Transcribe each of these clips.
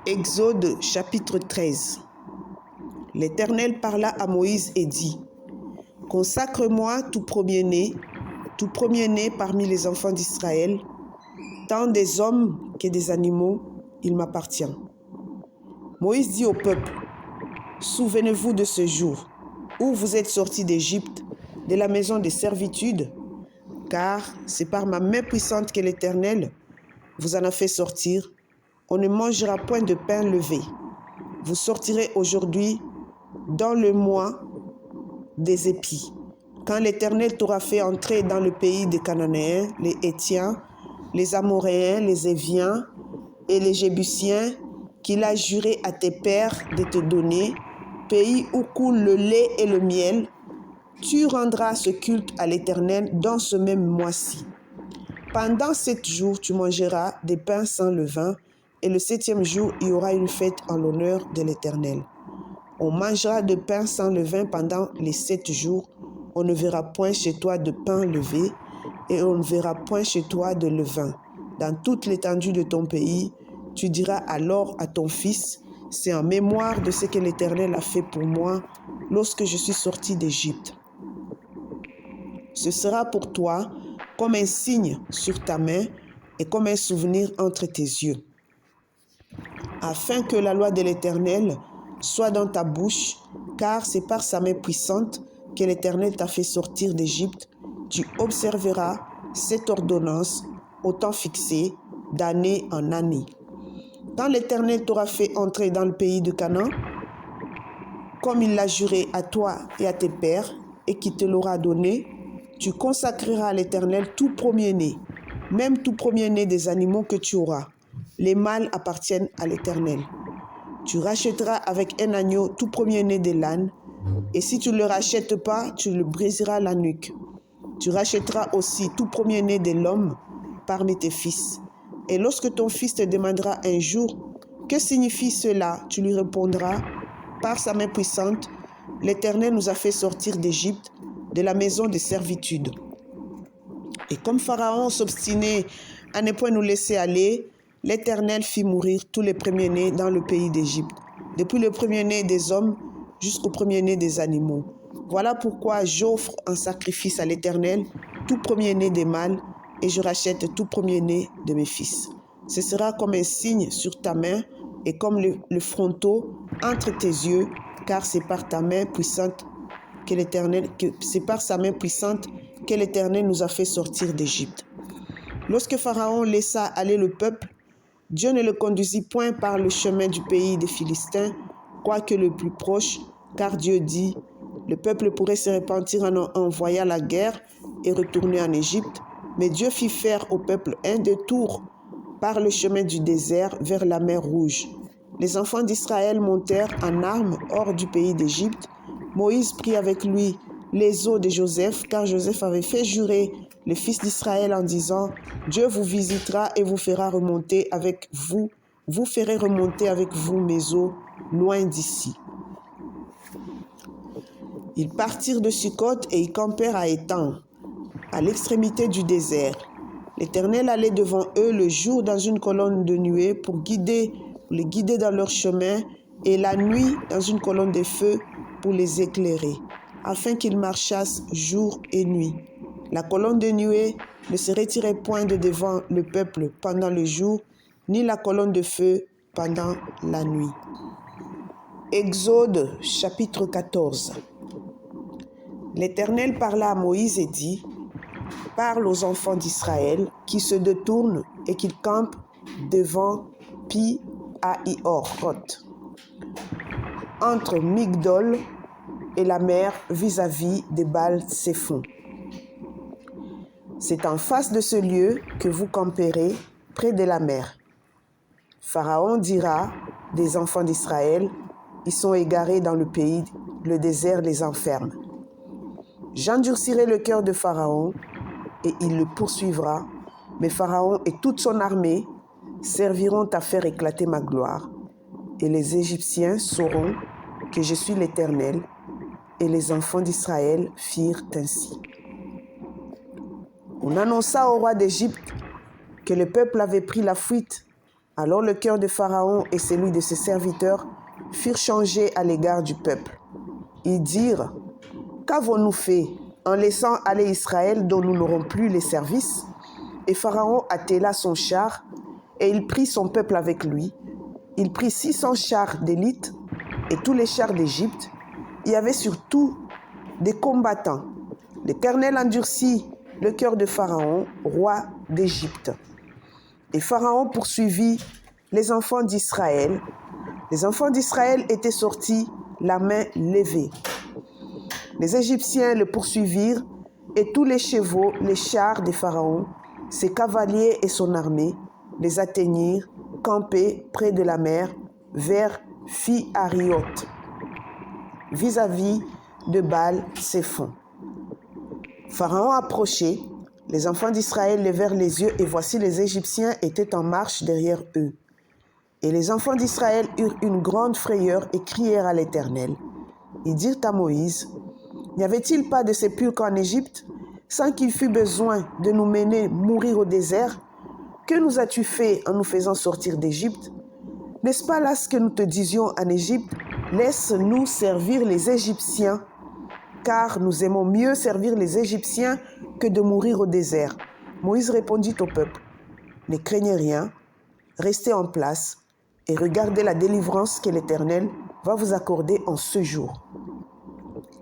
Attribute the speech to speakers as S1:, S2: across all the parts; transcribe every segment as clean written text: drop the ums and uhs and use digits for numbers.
S1: Exode chapitre 13. L'Éternel parla à Moïse et dit : Consacre-moi tout premier-né parmi les enfants d'Israël, tant des hommes que des animaux, il m'appartient. Moïse dit au peuple : Souvenez-vous de ce jour où vous êtes sortis d'Égypte, de la maison de servitude, car c'est par ma main puissante que l'Éternel vous en a fait sortir. On ne mangera point de pain levé. Vous sortirez aujourd'hui dans le mois des épis, quand l'Éternel t'aura fait entrer dans le pays des Cananéens, les Héthiens, les Amoréens, les Éviens et les Jébusiens, qu'il a juré à tes pères de te donner, pays où coule le lait et le miel. Tu rendras ce culte à l'Éternel dans ce même mois-ci. Pendant 7 jours, tu mangeras des pains sans levain, et le 7e jour, il y aura une fête en l'honneur de l'Éternel. On mangera de pain sans levain pendant les 7 jours. On ne verra point chez toi de pain levé, et on ne verra point chez toi de levain. Dans toute l'étendue de ton pays, tu diras alors à ton fils : c'est en mémoire de ce que l'Éternel a fait pour moi lorsque je suis sorti d'Égypte. Ce sera pour toi comme un signe sur ta main et comme un souvenir entre tes yeux, afin que la loi de l'Éternel soit dans ta bouche, car c'est par sa main puissante que l'Éternel t'a fait sortir d'Égypte. Tu observeras cette ordonnance au temps fixé, d'année en année. Quand l'Éternel t'aura fait entrer dans le pays de Canaan, comme il l'a juré à toi et à tes pères, et qu'il te l'aura donné, tu consacreras à l'Éternel tout premier-né, même tout premier-né des animaux que tu auras. Les mâles appartiennent à l'Éternel. Tu rachèteras avec un agneau tout premier-né de l'âne, et si tu ne le rachètes pas, tu le briseras la nuque. Tu rachèteras aussi tout premier-né de l'homme parmi tes fils. Et lorsque ton fils te demandera un jour : que signifie cela ? Tu lui répondras : par sa main puissante, l'Éternel nous a fait sortir d'Égypte, de la maison de servitude. Et comme Pharaon s'obstinait à ne point nous laisser aller, l'Éternel fit mourir tous les premiers-nés dans le pays d'Égypte, depuis le premier-né des hommes jusqu'au premier-né des animaux. Voilà pourquoi j'offre en sacrifice à l'Éternel tout premier-né des mâles, et je rachète tout premier-né de mes fils. Ce sera comme un signe sur ta main et comme le fronteau entre tes yeux, car c'est par ta main puissante c'est par sa main puissante que l'Éternel nous a fait sortir d'Égypte. Lorsque Pharaon laissa aller le peuple, Dieu ne le conduisit point par le chemin du pays des Philistins, quoique le plus proche, car Dieu dit : le peuple pourrait se repentir en envoyant la guerre et retourner en Égypte. Mais Dieu fit faire au peuple un détour par le chemin du désert vers la mer Rouge. Les enfants d'Israël montèrent en armes hors du pays d'Égypte. Moïse prit avec lui les os de Joseph, car Joseph avait fait jurer les fils d'Israël en disant : Dieu vous visitera et vous ferez remonter avec vous mes os loin d'ici. Ils partirent de Sukkot et ils campèrent à Étang, à l'extrémité du désert. L'Éternel allait devant eux le jour dans une colonne de nuée pour les guider dans leur chemin, et la nuit dans une colonne de feu pour les éclairer, afin qu'ils marchassent jour et nuit. La colonne de nuée ne se retirait point de devant le peuple pendant le jour, ni la colonne de feu pendant la nuit. Exode chapitre 14. L'Éternel parla à Moïse et dit : Parle aux enfants d'Israël qui se détournent et qui campent devant Pi-Hahiroth, entre Migdol et la mer vis-à-vis de Baal-Séphon. C'est en face de ce lieu que vous camperez, près de la mer. Pharaon dira des enfants d'Israël : ils sont égarés dans le pays, le désert les enferme. J'endurcirai le cœur de Pharaon, et il le poursuivra, mais Pharaon et toute son armée serviront à faire éclater ma gloire, et les Égyptiens sauront que je suis l'Éternel. Et les enfants d'Israël firent ainsi. On annonça au roi d'Égypte que le peuple avait pris la fuite Alors le cœur de Pharaon et celui de ses serviteurs furent changés à l'égard du peuple. Ils dirent, « Qu'avons-nous fait en laissant aller Israël dont nous n'aurons plus les services ?» Et Pharaon attela son char et il prit son peuple avec lui. Il prit 600 chars d'élite et tous les chars d'Égypte. Il y avait surtout des combattants. L'Éternel endurcit le cœur de Pharaon, roi d'Égypte. Et Pharaon poursuivit les enfants d'Israël. Les enfants d'Israël étaient sortis la main levée. Les Égyptiens le poursuivirent et tous les chevaux, les chars de Pharaon, ses cavaliers et son armée, les atteignirent, campés près de la mer, vers Phi-Hahiroth, vis-à-vis de Baal-Séphon. Pharaon approchait, les enfants d'Israël levèrent les yeux et voici les Égyptiens étaient en marche derrière eux. Et les enfants d'Israël eurent une grande frayeur et crièrent à l'Éternel. Ils dirent à Moïse, « N'y avait-il pas de sépulcre en Égypte, sans qu'il fût besoin de nous mener mourir au désert? Que nous as-tu fait en nous faisant sortir d'Égypte? N'est-ce pas là ce que nous te disions en Égypte? Laisse-nous servir les Égyptiens, car nous aimons mieux servir les Égyptiens que de mourir au désert. » Moïse répondit au peuple, « Ne craignez rien, restez en place et regardez la délivrance que l'Éternel va vous accorder en ce jour.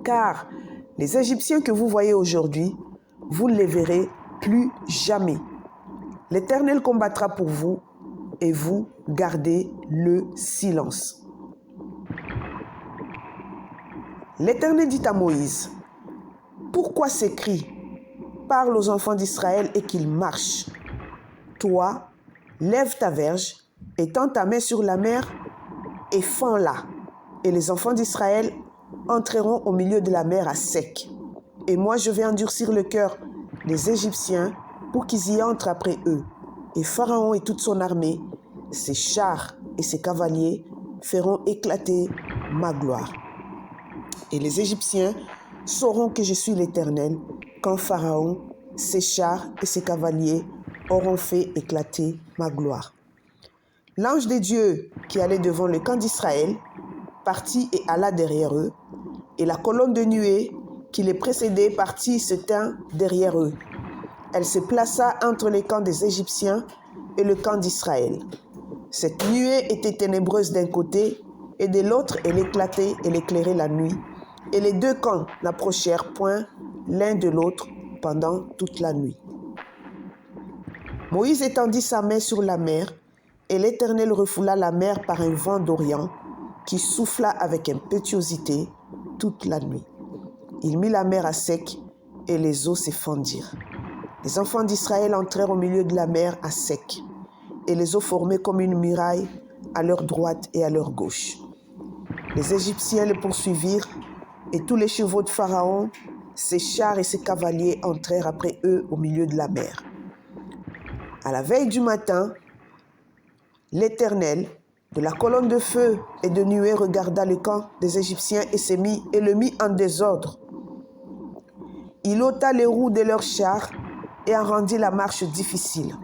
S1: Car les Égyptiens que vous voyez aujourd'hui, vous ne les verrez plus jamais. L'Éternel combattra pour vous et vous gardez le silence. » L'Éternel dit à Moïse, « Pourquoi ces cris? Parle aux enfants d'Israël et qu'ils marchent. Toi, lève ta verge, étends ta main sur la mer et fends-la. Et les enfants d'Israël entreront au milieu de la mer à sec. Et moi, je vais endurcir le cœur des Égyptiens pour qu'ils y entrent après eux. Et Pharaon et toute son armée, ses chars et ses cavaliers feront éclater ma gloire. Et les Égyptiens sauront que je suis l'Éternel quand Pharaon, ses chars et ses cavaliers auront fait éclater ma gloire. » L'ange de Dieu qui allait devant le camp d'Israël partit et alla derrière eux, et la colonne de nuée qui les précédait partit se tint derrière eux. Elle se plaça entre les camps des Égyptiens et le camp d'Israël. Cette nuée était ténébreuse d'un côté, et de l'autre elle éclatait et éclairait la nuit. Et les deux camps n'approchèrent point l'un de l'autre pendant toute la nuit. Moïse étendit sa main sur la mer, et l'Éternel refoula la mer par un vent d'Orient qui souffla avec impétuosité toute la nuit. Il mit la mer à sec, et les eaux se fendirent. Les enfants d'Israël entrèrent au milieu de la mer à sec, et les eaux formaient comme une muraille à leur droite et à leur gauche. Les Égyptiens les poursuivirent, et tous les chevaux de Pharaon, ses chars et ses cavaliers entrèrent après eux au milieu de la mer. À la veille du matin, l'Éternel, de la colonne de feu et de nuée, regarda le camp des Égyptiens et le mit en désordre. Il ôta les roues de leurs chars et en rendit la marche difficile.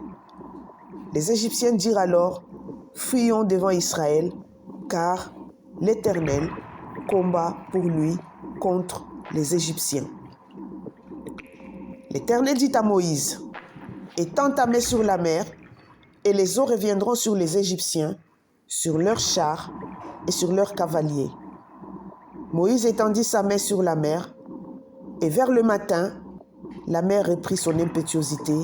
S1: Les Égyptiens dirent alors, « Fuyons devant Israël, car l'Éternel combat pour lui contre les Égyptiens. » L'Éternel dit à Moïse, « Étends ta main sur la mer, et les eaux reviendront sur les Égyptiens, sur leurs chars et sur leurs cavaliers. » Moïse étendit sa main sur la mer, et vers le matin, la mer reprit son impétuosité,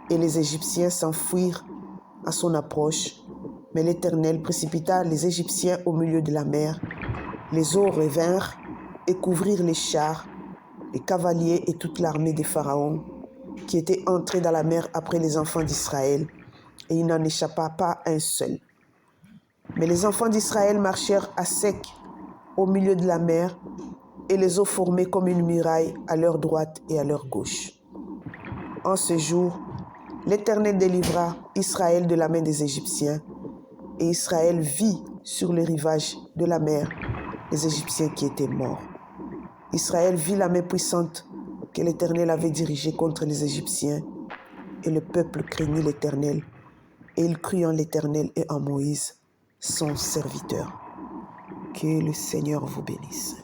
S1: et les Égyptiens s'enfuirent à son approche. Mais l'Éternel précipita les Égyptiens au milieu de la mer. Les eaux revinrent et couvrirent les chars, les cavaliers et toute l'armée des Pharaons, qui étaient entrés dans la mer après les enfants d'Israël, et il n'en échappa pas un seul. Mais les enfants d'Israël marchèrent à sec au milieu de la mer, et les eaux formaient comme une muraille à leur droite et à leur gauche. En ce jour, l'Éternel délivra Israël de la main des Égyptiens, et Israël vit sur le rivage de la mer les Égyptiens qui étaient morts. Israël vit la main puissante que l'Éternel avait dirigée contre les Égyptiens, et le peuple craignit l'Éternel Et il crut en l'Éternel et en Moïse, son serviteur. Que le Seigneur vous bénisse.